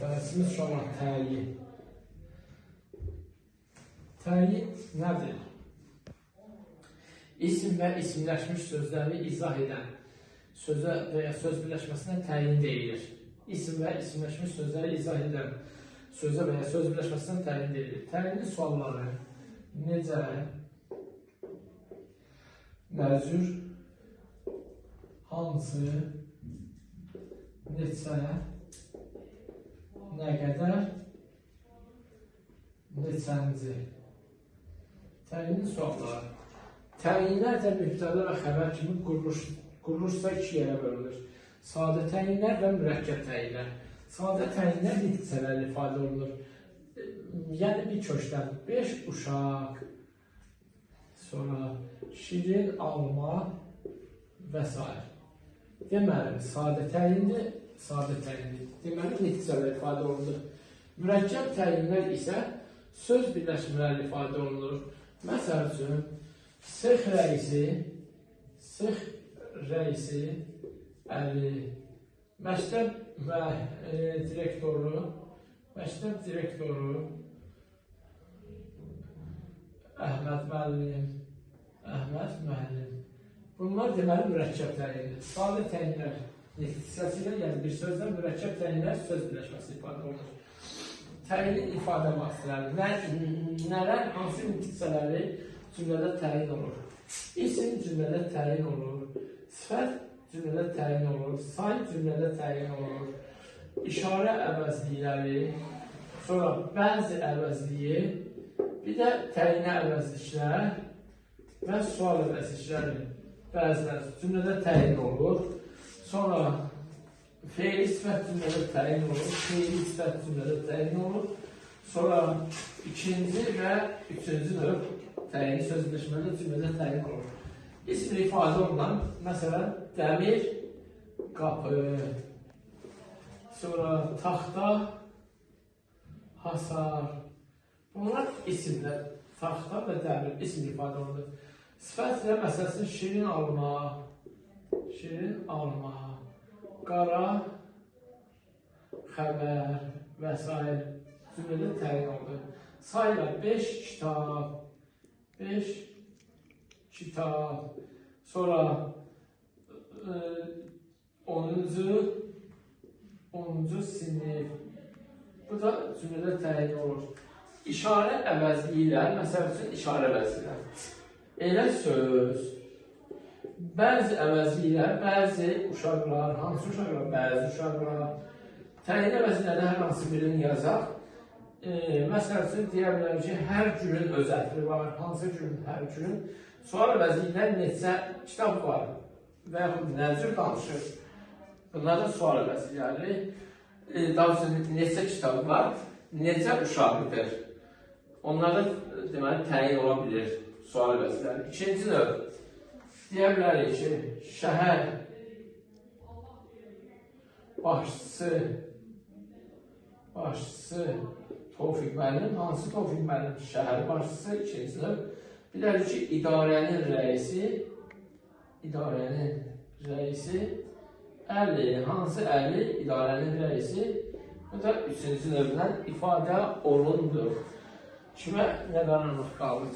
Dərsimiz şu an təyin. Təyin nədir? İsim və isimləşmiş sözləri izah edən sözə və ya söz birləşməsinə təyin deyilir. İsim və isimləşmiş sözləri izah edən sözə və ya söz birləşməsinə təyin deyilir. Təyinli sualları necə, nə cür, hansı, neçə, nə qədər, neçənci. Təyinli suallar. Təyinlər də mübtəda və xəbər kimi quruluşsa iki yerə bölünür. Sadə təyinlər və mürəkkəb təyinlər. Sadə təyinlər nitqçələrlə ifadə olunur. Yəni bir köşkdən 5 uşaq, sonra şirin alma və s. Deməli, sadə təyindir. Deməli, nitqçələrlə ifadə olunur. Mürəkkəb təyinlər isə söz birləşmələrlə ifadə olunur. Məsəl üçün, sıx rəisi, əli, məktəb direktoru, Əhməd müəllim. Bunlar deməli mürəkkəb təyindir. Sadə təyinlər nitqçəsilə, yəni bir sözdən mürəkkəb təyinlər söz birləşməsi ifadə olunur. Təyinin ifadə vasitələri, nələr, hansı nitqçələri cümlədə təyin olur? İsim cümlədə təyin olur, sifət cümlədə təyin olur, say cümlədə təyin olur, işarə əvəzlikləri, sonra bəzi əvəzliyi, bir də təyinə əvəzliklər və sual əvəzlikləri bəziləri cümlədə təyin olur, sonra feil sifət cümlədə təyin olur, sonra ikinci və üçüncü növ təyin söz birləşmədə cümlədə təyin olur. İsmi ifadə olunan, məsələn, dəmir, qapı, sonra taxta, hasar. Bunlar isimlər, taxta və dəmir ismi ifadə olunur. Sifətlə məsələn, şirin alma, qara, xəbər və s. cümlədə təyin olunur. Saylar 5 kitab, sonra 10-cu sinif, bu da cümlədə təyin olur. İşarə əvəzliyilər, məsəl üçün işarə əvəzliyilər. Elə söz, bəzi əvəzliyilər, bəzi uşaqlar, hansı uşaqlar, bəzi uşaqlar, təyin əvəzlilərdə hər hansı birini yazaq. Məsəl üçün, deyə bilərəm ki, hər günün öz ətri var, hansı gün, hər gün. Sual əvəzliklər neçə kitab var və yaxud nə cür danışır. Bunlar da sual əvəzlikləri. Neçə kitab var, necə uşaqlıdır. Onlarda deməli təyin ola bilir sual əvəzlikləri. İkinci növ, deyə bilərik ki, şəhər başçısı Tofiq müəllim, hansı Tofiq müəllim? Şəhər başçısı, ikinci növ. Bilərik ki, idarənin rəisi, əli, hansı əli? İdarənin rəisi. Bu da üçüncü növdən ifadə olundur. Kimə nə qaranlıq qaldı?